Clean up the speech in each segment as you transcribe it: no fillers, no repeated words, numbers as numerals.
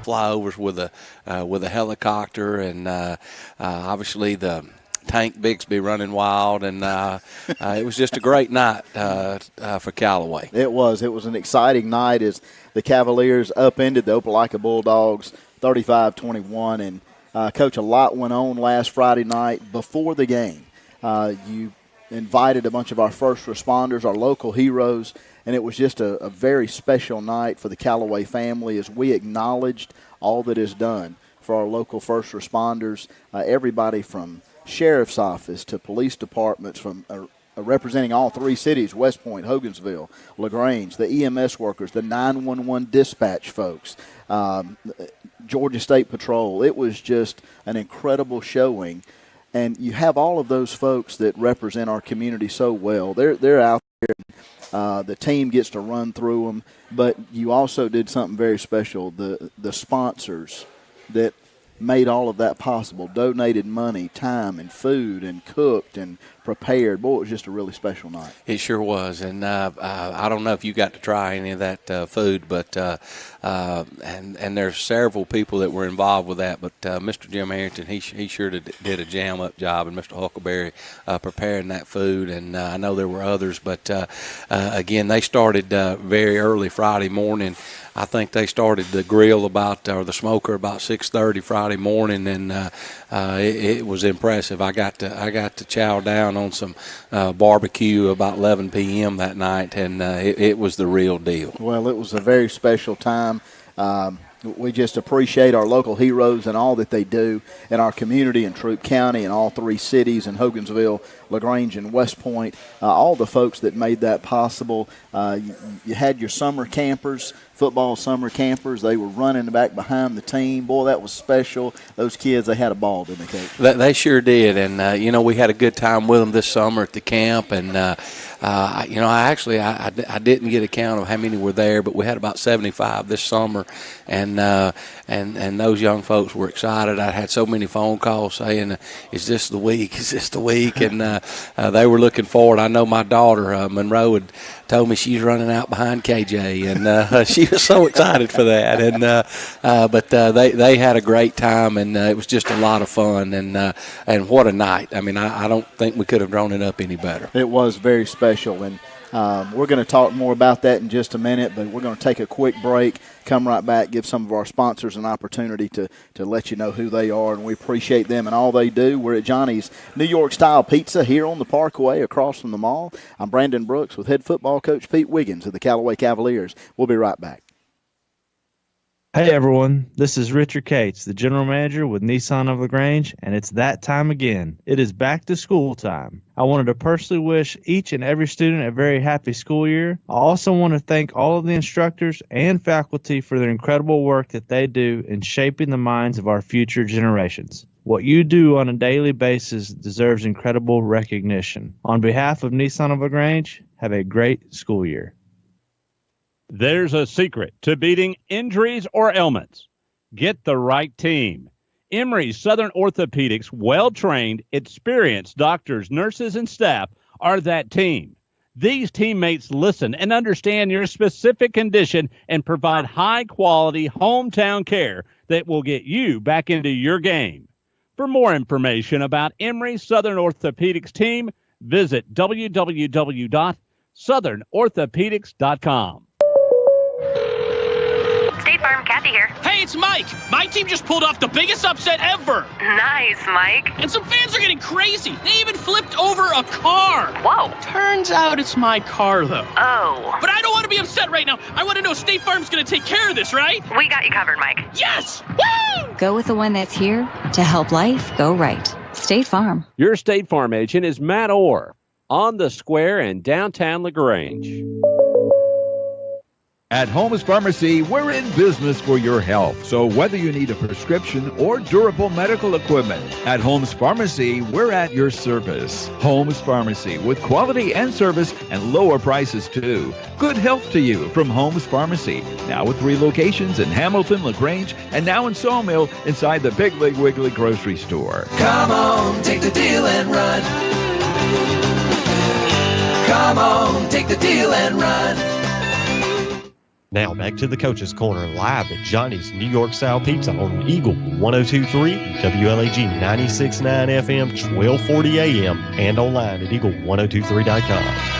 flyovers with a helicopter, and obviously the Tank Bixby running wild, and it was just a great night for Callaway. It was an exciting night as the Cavaliers upended the Opelika Bulldogs 35-21, and Coach, a lot went on last Friday night before the game. You invited a bunch of our first responders, our local heroes, and it was just a very special night for the Callaway family as we acknowledged all that is done for our local first responders, everybody from sheriff's office to police departments, from representing all three cities, West Point, Hogansville, LaGrange, the EMS workers, the 911 dispatch folks, Georgia State Patrol. It was just an incredible showing. And you have all of those folks that represent our community so well. They're out there. The team gets to run through them. But you also did something very special. The sponsors that made all of that possible, donated money, time, and food, and cooked and prepared. Boy, it was just a really special night. It sure was, and I don't know if you got to try any of that food, but and there's several people that were involved with that, but Mr. Jim Harrington, he sure did a jam-up job, and Mr. Huckleberry preparing that food, and I know there were others, but again, they started very early Friday morning. I think they started the grill or the smoker about 6:30 Friday morning, and it was impressive. I got to chow down on some barbecue about 11 p.m. that night, and it was the real deal. Well, it was a very special time. We just appreciate our local heroes and all that they do in our community in Troup County and all three cities in Hogansville, LaGrange, and West Point, all the folks that made that possible. You had your summer campers, football summer campers. They were running back behind the team. Boy, that was special. Those kids, they had a ball, didn't they, Coach? They sure did, and, we had a good time with them this summer at the camp, and I didn't get a count of how many were there, but we had about 75 this summer, and those young folks were excited. I had so many phone calls saying, "Is this the week? Is this the week?" And they were looking forward. I know my daughter Monroe had told me she's running out behind KJ, and she was so excited for that. And but they had a great time, and it was just a lot of fun. And what a night! I mean, I don't think we could have drawn it up any better. It was very special, and we're going to talk more about that in just a minute, but we're going to take a quick break, come right back, give some of our sponsors an opportunity to let you know who they are, and we appreciate them and all they do. We're at Johnny's New York-style pizza here on the Parkway across from the mall. I'm Brandon Brooks with head football coach Pete Wiggins of the Callaway Cavaliers. We'll be right back. Hey everyone, this is Richard Cates, the general manager with Nissan of LaGrange, and it's that time again. It is back to school time. I wanted to personally wish each and every student a very happy school year. I also want to thank all of the instructors and faculty for their incredible work that they do in shaping the minds of our future generations. What you do on a daily basis deserves incredible recognition. On behalf of Nissan of LaGrange, have a great school year. There's a secret to beating injuries or ailments. Get the right team. Emory Southern Orthopedics' well-trained, experienced doctors, nurses, and staff are that team. These teammates listen and understand your specific condition and provide high-quality hometown care that will get you back into your game. For more information about Emory Southern Orthopedics team, visit www.southernorthopedics.com. State Farm, Kathy here. Hey, it's Mike. My team just pulled off the biggest upset ever. Nice, Mike. And some fans are getting crazy. They even flipped over a car. Whoa. Turns out it's my car, though. Oh. But I don't want to be upset right now. I want to know State Farm's going to take care of this, right? We got you covered, Mike. Yes! Woo! Go with the one that's here to help life go right. State Farm. Your State Farm agent is Matt Orr on the Square in downtown LaGrange. At Holmes Pharmacy, we're in business for your health. So whether you need a prescription or durable medical equipment, at Holmes Pharmacy, we're at your service. Holmes Pharmacy, with quality and service and lower prices too. Good health to you from Holmes Pharmacy. Now with 3 locations in Hamilton, LaGrange, and now in Sawmill inside the Big League Wiggly grocery store. Come on, take the deal and run. Come on, take the deal and run. Now back to the Coach's Corner live at Johnny's New York Style Pizza on Eagle 102.3, WLAG 96.9 FM, 1240 AM, and online at eagle1023.com.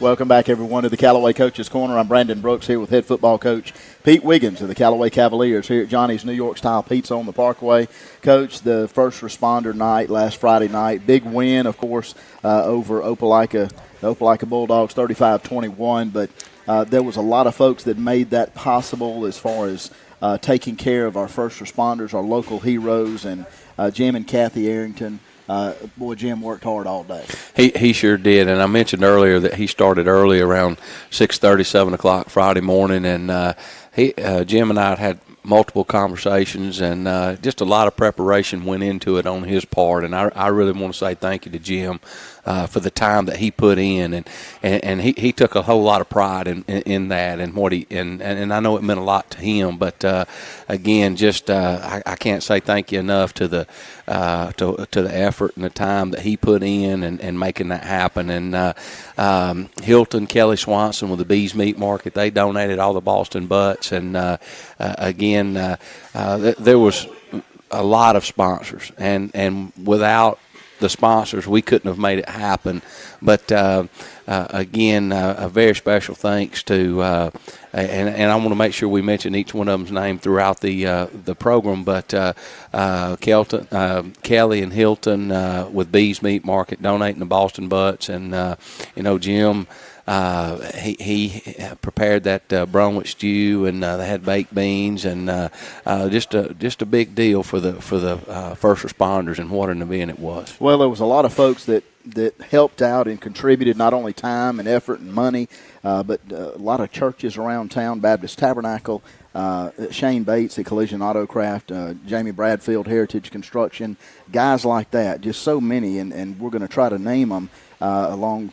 Welcome back, everyone, to the Callaway Coach's Corner. I'm Brandon Brooks here with head football coach Pete Wiggins of the Callaway Cavaliers here at Johnny's New York Style Pizza on the Parkway. Coach, the first responder night last Friday night, big win, of course, over Opelika, the Opelika Bulldogs, 35-21. But there was a lot of folks that made that possible as far as taking care of our first responders, our local heroes, and Jim and Kathy Arrington. Boy, Jim worked hard all day. He sure did, and I mentioned earlier that he started early around 6:30, 7 o'clock Friday morning, and Jim and I had multiple conversations, and just a lot of preparation went into it on his part, and I really want to say thank you to Jim for the time that he put in, and he took a whole lot of pride in that, and what and I know it meant a lot to him, but again, just I can't say thank you enough to the effort and the time that he put in and making that happen. And Hilton, Kelly Swanson with the Bees Meat Market, they donated all the Boston butts, and again, there was a lot of sponsors, and without the sponsors, we couldn't have made it happen. But again, a very special thanks to, and I want to make sure we mention each one of them's name throughout the program. But Kelly and Hilton with Bees Meat Market donating the Boston butts, and Jim. He prepared that Bromwich stew, and they had baked beans, and just a big deal for the first responders, and what an event it was. Well, there was a lot of folks that helped out and contributed not only time and effort and money, but a lot of churches around town, Baptist Tabernacle, Shane Bates at Collision Autocraft, Jamie Bradfield, Heritage Construction, guys like that, just so many, and we're going to try to name them along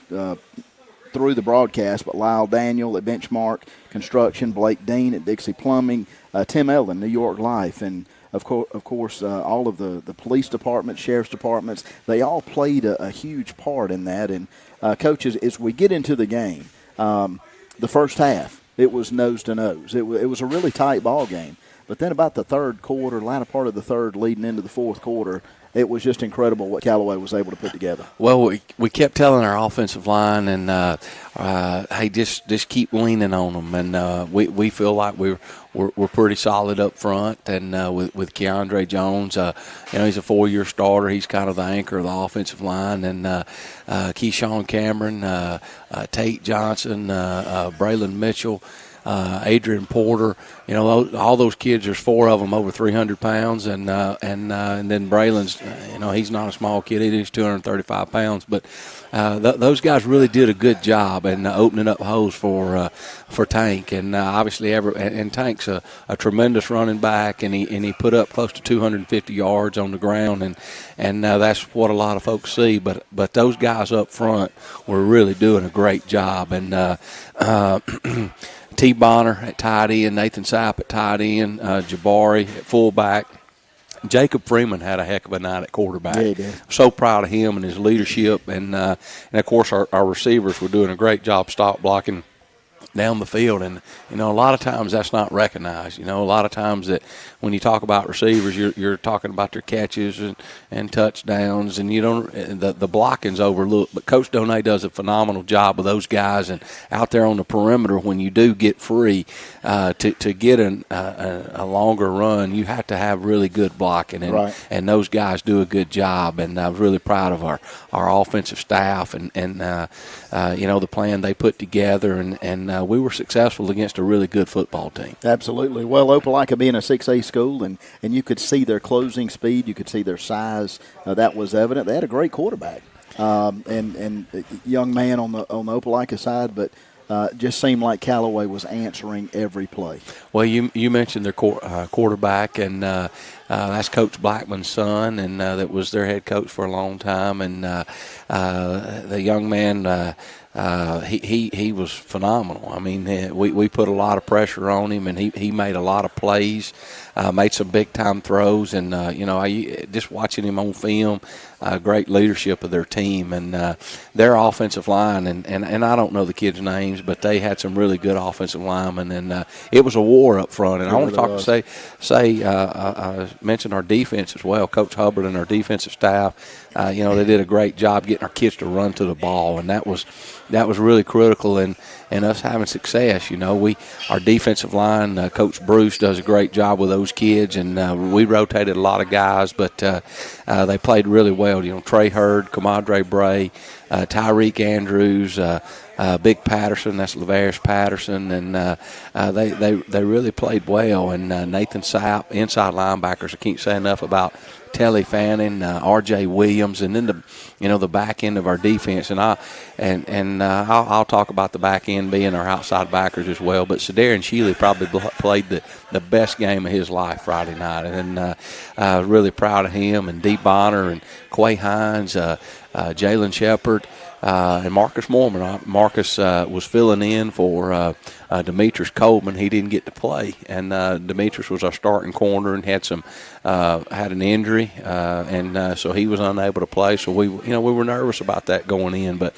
through the broadcast, but Lyle Daniel at Benchmark Construction, Blake Dean at Dixie Plumbing, Tim Ellen, New York Life, and of course all of the police departments, sheriff's departments, they all played a huge part in that. And coaches, as we get into the game, the first half, it was nose to nose. It was a really tight ball game. But then about the third quarter, latter part of the third leading into the fourth quarter, it was just incredible what Callaway was able to put together. Well, we kept telling our offensive line, and hey, just keep leaning on them, and we feel like we're pretty solid up front, and with Keandre Jones, he's a 4-year starter. He's kind of the anchor of the offensive line, and Keyshawn Cameron, Tate Johnson, Braylon Mitchell, Adrian Porter, all those kids. There's 4 of them over 300 pounds, and then Braylon's, he's not a small kid. He's 235 pounds, but those guys really did a good job in opening up holes for Tank, and obviously and Tank's a tremendous running back, and he put up close to 250 yards on the ground, and that's what a lot of folks see. But those guys up front were really doing a great job, and T. Bonner at tight end, Nathan Sapp at tight end, Jabari at fullback. Jacob Freeman had a heck of a night at quarterback. Yeah, he did. So proud of him and his leadership, and of course our receivers were doing a great job stop blocking down the field, and a lot of times that's not recognized. A lot of times that when you talk about receivers, you're talking about their catches and touchdowns, and you don't the blocking's overlooked. But Coach Donay does a phenomenal job of those guys, and out there on the perimeter when you do get free to get a longer run, you have to have really good blocking, and right. And those guys do a good job, and I was really proud of our offensive staff and the plan they put together, and we were successful against a really good football team. Absolutely. Well, Opelika being a 6A school, and you could see their closing speed, you could see their size. That was evident. They had a great quarterback, and a young man on the Opelika side, but just seemed like Callaway was answering every play. Well, you mentioned their quarterback, and that's Coach Blackman's son, and that was their head coach for a long time. And the young man, he was phenomenal. I mean, we put a lot of pressure on him, and he made a lot of plays, made some big time throws, and just watching him on film, great leadership of their team and their offensive line. And I don't know the kids' names, but they had some really good offensive linemen, and it was a war up front. And I want to mention our defense as well. Coach Hubbard and our defensive staff, they did a great job getting our kids to run to the ball, and that was really critical in us having success. Our defensive line, Coach Bruce does a great job with those kids, and we rotated a lot of guys, but they played really well. Trey Hurd, Comadre Bray, Tyreek Andrews, Big Patterson, that's LaVarius Patterson, and they really played well. And Nathan Sapp, inside linebackers, I can't say enough about Telly Fanning, R.J. Williams, and then the back end of our defense. And I'll talk about the back end being our outside backers as well. But Sadarian Shealy probably played the best game of his life Friday night, and really proud of him. And Dee Bonner and Quay Hines, Jalen Shepard. And Marcus Mormon. Marcus was filling in for Demetrius Coleman. He didn't get to play, and Demetrius was our starting corner and had an injury, and so he was unable to play. So we were nervous about that going in. But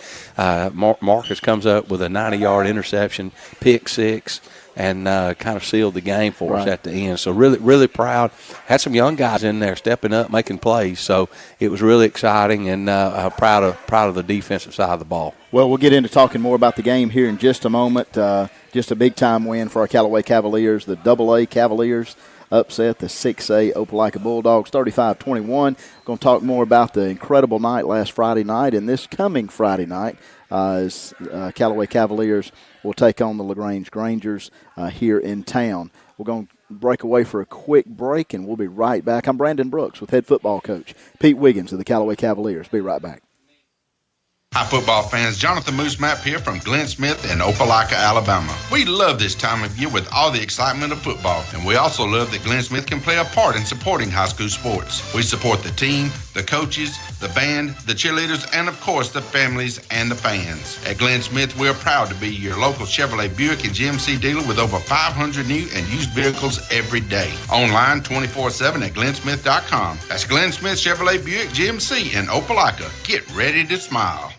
Marcus comes up with a 90-yard interception, pick six, and kind of sealed the game for us at the end. So really, really proud. Had some young guys in there stepping up, making plays. So it was really exciting, and proud of the defensive side of the ball. Well, we'll get into talking more about the game here in just a moment. Just a big-time win for our Callaway Cavaliers. The AA Cavaliers upset the 6A Opelika Bulldogs 35-21. Going to talk more about the incredible night last Friday night and this coming Friday night as Callaway Cavaliers will take on the LaGrange Grangers here in town. We're going to break away for a quick break, and we'll be right back. I'm Brandon Brooks with head football coach Pete Wiggins of the Callaway Cavaliers. Be right back. Hi, football fans. Jonathan Moose Mapp here from Glenn Smith in Opelika, Alabama. We love this time of year with all the excitement of football, and we also love that Glenn Smith can play a part in supporting high school sports. We support the team, the coaches, the band, the cheerleaders, and of course the families and the fans. At Glenn Smith, we're proud to be your local Chevrolet Buick and GMC dealer with over 500 new and used vehicles every day. Online 24/7 at glennsmith.com. That's Glenn Smith Chevrolet Buick GMC in Opelika. Get ready to smile.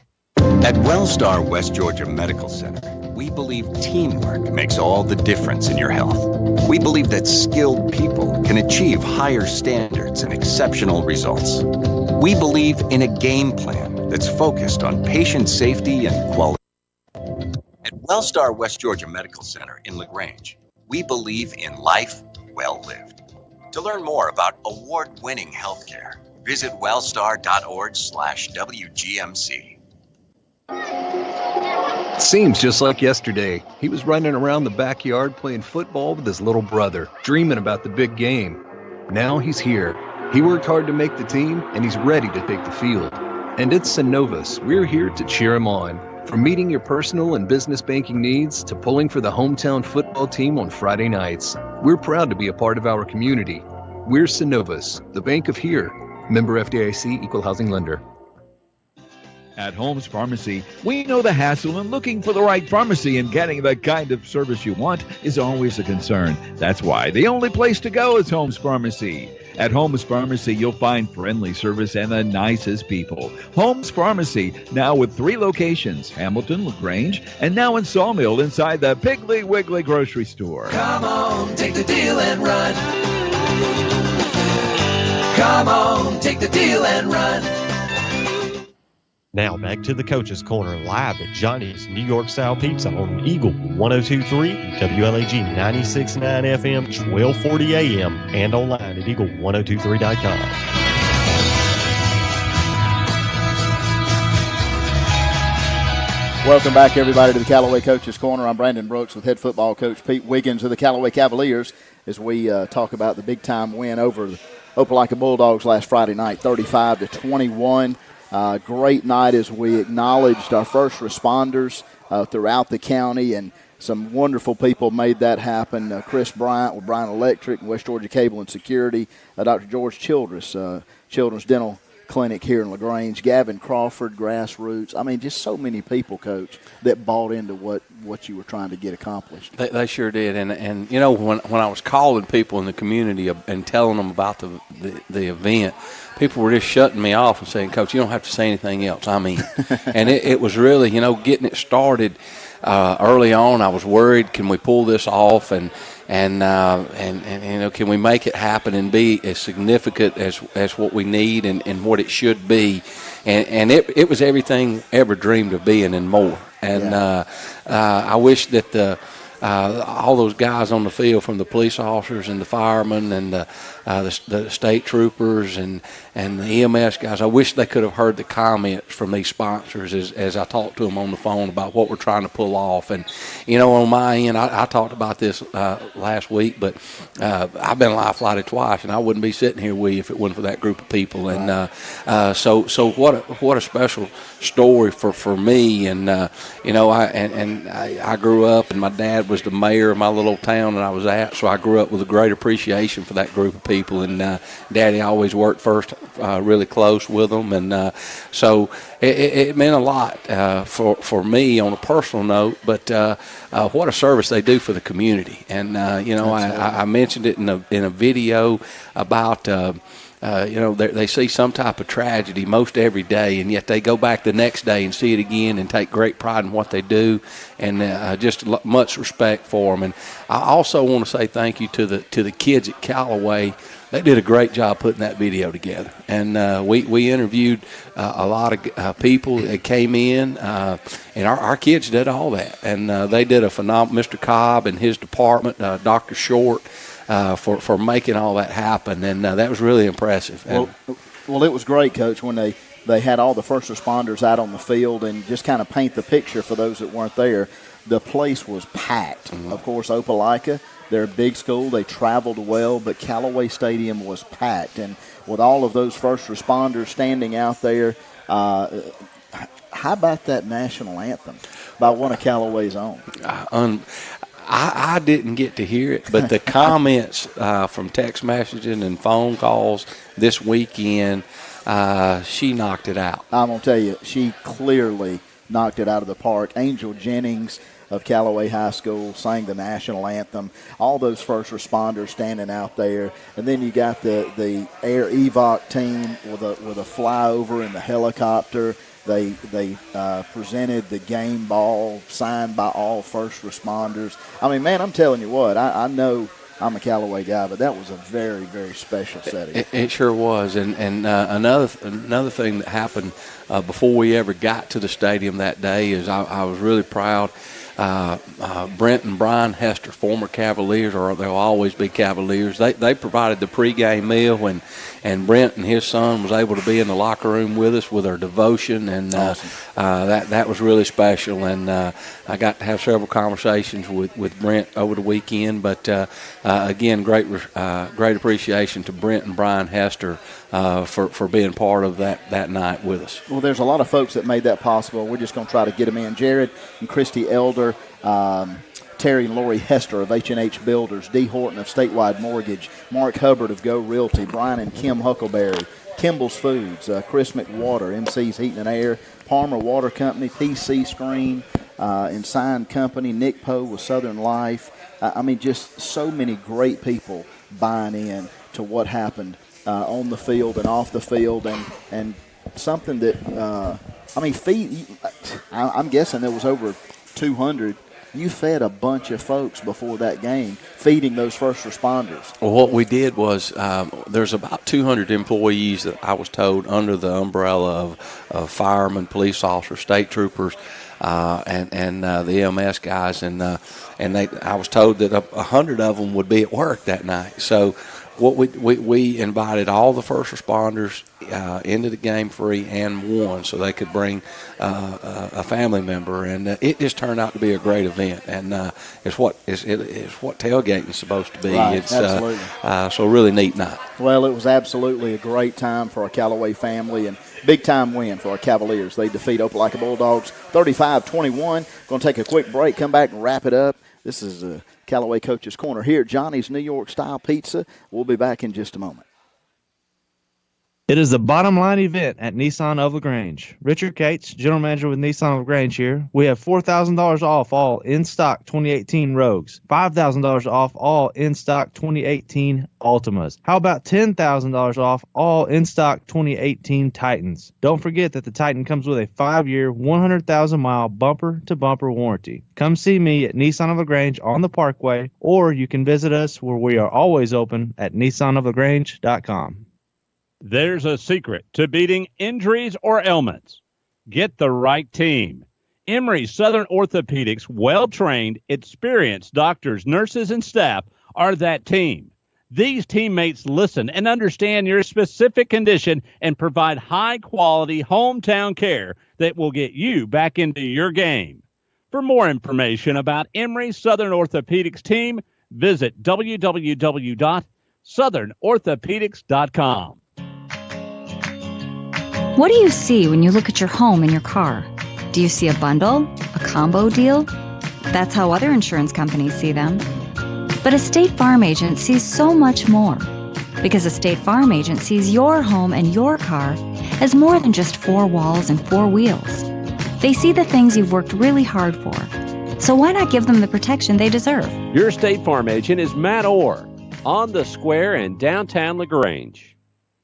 At Wellstar West Georgia Medical Center, we believe teamwork makes all the difference in your health. We believe that skilled people can achieve higher standards and exceptional results. We believe in a game plan that's focused on patient safety and quality. At Wellstar West Georgia Medical Center in LaGrange, we believe in life well lived. To learn more about award-winning healthcare, visit wellstar.org/WGMC. Seems just like yesterday. He was running around the backyard playing football with his little brother, dreaming about the big game. Now he's here. He worked hard to make the team, and he's ready to take the field. And at Synovus, we're here to cheer him on. From meeting your personal and business banking needs to pulling for the hometown football team on Friday nights, we're proud to be a part of our community. We're Synovus, the bank of here. Member FDIC, Equal Housing Lender. At Holmes Pharmacy, we know the hassle and looking for the right pharmacy and getting the kind of service you want is always a concern. That's why the only place to go is Holmes Pharmacy. At Holmes Pharmacy, you'll find friendly service and the nicest people. Holmes Pharmacy, now with 3 locations, Hamilton, LaGrange, and now in Sawmill inside the Piggly Wiggly grocery store. Come on, take the deal and run. Come on, take the deal and run. Now back to the Coach's Corner live at Johnny's New York Style Pizza on Eagle 102.3, WLAG 96.9 FM, 1240 AM, and online at eagle1023.com. Welcome back, everybody, to the Callaway Coach's Corner. I'm Brandon Brooks with head football coach Pete Wiggins of the Callaway Cavaliers as we talk about the big-time win over the Opelika Bulldogs last Friday night, 35-21. Great night as we acknowledged our first responders throughout the county, and some wonderful people made that happen. Chris Bryant with Bryant Electric, West Georgia Cable and Security, Dr. George Childress, Children's Dental Clinic here in LaGrange, Gavin Crawford, Grassroots. I mean, just so many people, Coach, that bought into what you were trying to get accomplished. They sure did. And you know, when I was calling people in the community and telling them about the event, people were just shutting me off and saying, Coach, you don't have to say anything else. I mean, and it was really, you know, getting it started early on. I was worried, can we pull this off? And you know, can we make it happen and be as significant as what we need and what it should be? And it was everything ever dreamed of being and more. And I wish that all those guys on the field, from the police officers and the firemen and the state troopers and the EMS guys, I wish they could have heard the comments from these sponsors as I talked to them on the phone about what we're trying to pull off. And, you know, on my end, I talked about this last week, but I've been life flighted twice, and I wouldn't be sitting here with you if it wasn't for that group of people. And so what a special story for me. And you know, I grew up, and my dad was the mayor of my little town that I was at, so I grew up with a great appreciation for that group of people. And Daddy always worked first, really close with them, and so it meant a lot for me on a personal note. But what a service they do for the community. And you know, I mentioned it in a video about. You know, they see some type of tragedy most every day, and yet they go back the next day and see it again and take great pride in what they do, and just much respect for them. And I also want to say thank you to the kids at Callaway. They did a great job putting that video together, and we interviewed a lot of people that came in, and our kids did all that, and they did a phenomenal. Mr. Cobb and his department, Dr. Short. For making all that happen, and that was really impressive. Well, it was great, Coach, when they had all the first responders out on the field, and just kind of paint the picture for those that weren't there. The place was packed. Mm-hmm. Of course, Opelika, they're a big school. They traveled well, but Callaway Stadium was packed. And with all of those first responders standing out there, how about that national anthem by one of Callaway's own? I didn't get to hear it, but the comments from text messaging and phone calls this weekend, she knocked it out. I'm going to tell you, she clearly knocked it out of the park. Angel Jennings of Callaway High School sang the national anthem. All those first responders standing out there. And then you got the Air Evoc team with a flyover in the helicopter. They presented the game ball signed by all first responders. I mean, man, I'm telling you what, I know I'm a Callaway guy, but that was a very, very special setting. It sure was. And another thing that happened before we ever got to the stadium that day is I was really proud. Brent and Brian Hester, former Cavaliers, or they'll always be Cavaliers, they provided the pregame meal, and Brent and his son was able to be in the locker room with us with our devotion, and awesome. That was really special. And I got to have several conversations with Brent over the weekend. But again, great appreciation to Brent and Brian Hester for being part of that night with us. Well, there's a lot of folks that made that possible. We're just going to try to get them in. Jared and Christy Elder, Terry and Lori Hester of H&H Builders, Dee Horton of Statewide Mortgage, Mark Hubbard of Go Realty, Brian and Kim Huckleberry, Kimball's Foods, Chris McWater, MC's Heating and Air, Palmer Water Company, PC Screen, and Sign Company, Nick Poe with Southern Life. I mean, just so many great people buying in to what happened on the field and off the field, and something that, I'm guessing there was over 200. You fed a bunch of folks before that game, feeding those first responders. Well, what we did was there's about 200 employees that I was told under the umbrella of firemen, police officers, state troopers, and the EMS guys, and I was told that 100 of them would be at work that night. So what we invited all the first responders into the game free and won, so they could bring a family member, and it just turned out to be a great event, and it's what tailgating is supposed to be. Right, it's absolutely. So really neat night. Well, it was absolutely a great time for our Callaway family, and big-time win for our Cavaliers. They defeat Opelika Bulldogs 35-21. Going to take a quick break, come back and wrap it up. This is Callaway Coach's Corner here at Johnny's New York Style Pizza. We'll be back in just a moment. It is the bottom line event at Nissan of LaGrange. Richard Cates, General Manager with Nissan of LaGrange here. We have $4,000 off all in-stock 2018 Rogues, $5,000 off all in-stock 2018 Altimas. How about $10,000 off all in-stock 2018 Titans? Don't forget that the Titan comes with a 5-year, 100,000-mile bumper-to-bumper warranty. Come see me at Nissan of LaGrange on the Parkway, or you can visit us where we are always open at nissanoflagrange.com. There's a secret to beating injuries or ailments. Get the right team. Emory Southern Orthopedics' well-trained, experienced doctors, nurses, and staff are that team. These teammates listen and understand your specific condition and provide high-quality hometown care that will get you back into your game. For more information about Emory Southern Orthopedics team, visit www.southernorthopedics.com. What do you see when you look at your home and your car? Do you see a bundle? A combo deal? That's how other insurance companies see them. But a State Farm agent sees so much more. Because a State Farm agent sees your home and your car as more than just 4 walls and 4 wheels. They see the things you've worked really hard for. So why not give them the protection they deserve? Your State Farm agent is Matt Orr on the Square in downtown LaGrange.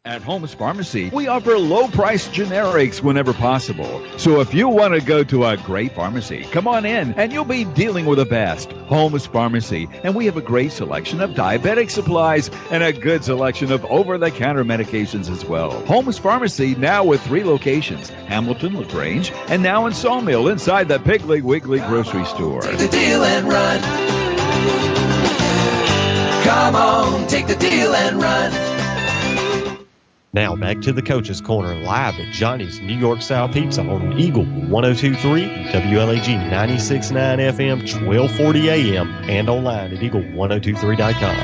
At Holmes Pharmacy, we offer low-price generics whenever possible. So if you want to go to a great pharmacy, come on in and you'll be dealing with the best. Holmes Pharmacy. And we have a great selection of diabetic supplies and a good selection of over-the-counter medications as well. Holmes Pharmacy now with 3 locations, Hamilton, LaGrange, and now in Sawmill inside the Piggly Wiggly grocery store. Take the deal and run. Come on, take the deal and run. Now back to the Coach's Corner live at Johnny's New York Style Pizza on Eagle 102.3, WLAG 96.9 FM, 1240 AM, and online at eagle1023.com.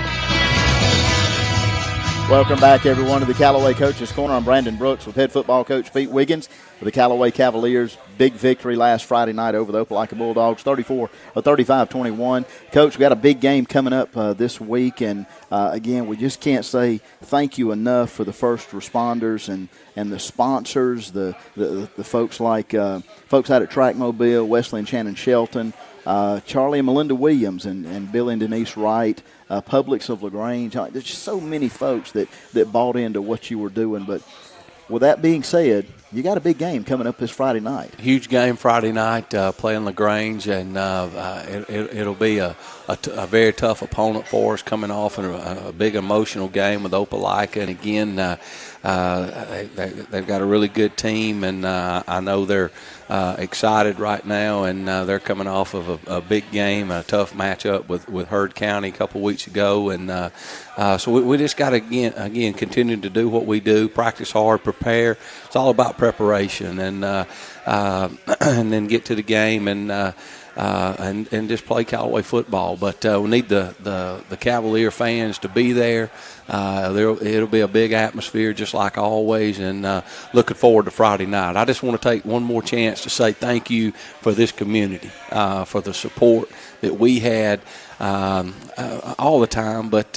Welcome back, everyone, to the Callaway Coach's Corner. I'm Brandon Brooks with head football coach Pete Wiggins with the Callaway Cavaliers. Big victory last Friday night over the Opelika Bulldogs, 35-21. Coach, we got a big game coming up this week, and again, we just can't say thank you enough for the first responders and the sponsors, the folks like folks out at Trackmobile, Wesley and Shannon Shelton, Charlie and Melinda Williams, and Bill and Denise Wright, Publix of LaGrange. There's just so many folks that bought into what you were doing. But with that being said, you got a big game coming up this Friday night. Huge game Friday night, playing LaGrange, and it'll be a very tough opponent for us, coming off a big emotional game with Opelika. And again, they've got a really good team, and I know they're excited right now, and they're coming off of a big game, a tough matchup with Heard County a couple weeks ago, and so we just got to again continue to do what we do, practice hard, prepare. It's all about preparation, and then get to the game and just play Callaway football. But we need the Cavalier fans to be there. It'll be a big atmosphere, just like always, and looking forward to Friday night. I just want to take one more chance to say thank you for this community, for the support that we had all the time. But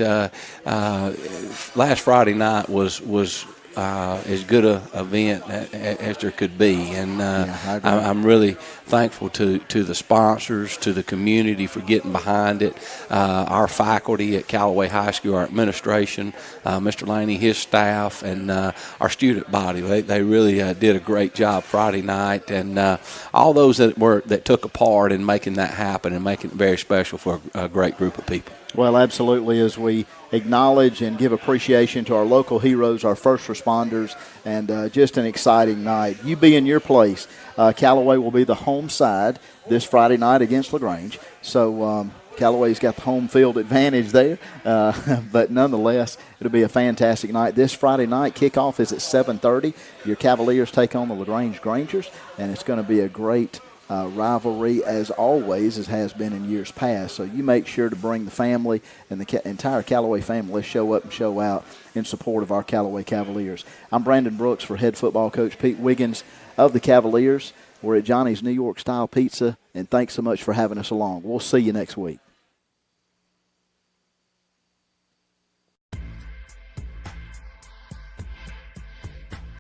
last Friday night was as good an event as there could be, and I'm really thankful to the sponsors, to the community for getting behind it, our faculty at Callaway High School, our administration, Mr. Laney, his staff, and our student body. They really did a great job Friday night, and all those that took a part in making that happen and making it very special for a great group of people. Well, absolutely, as we acknowledge and give appreciation to our local heroes, our first responders, and just an exciting night. You be in your place. Callaway will be the home side this Friday night against LaGrange. So Callaway's got the home field advantage there. But nonetheless, it'll be a fantastic night. This Friday night, kickoff is at 7:30. Your Cavaliers take on the LaGrange Grangers, and it's going to be a great rivalry as always, as has been in years past. So you make sure to bring the family and the entire Callaway family. Let's show up and show out in support of our Callaway Cavaliers. I'm Brandon Brooks for head football coach Pete Wiggins of the Cavaliers. We're at Johnny's New York Style Pizza, and thanks so much for having us along. We'll see you next week.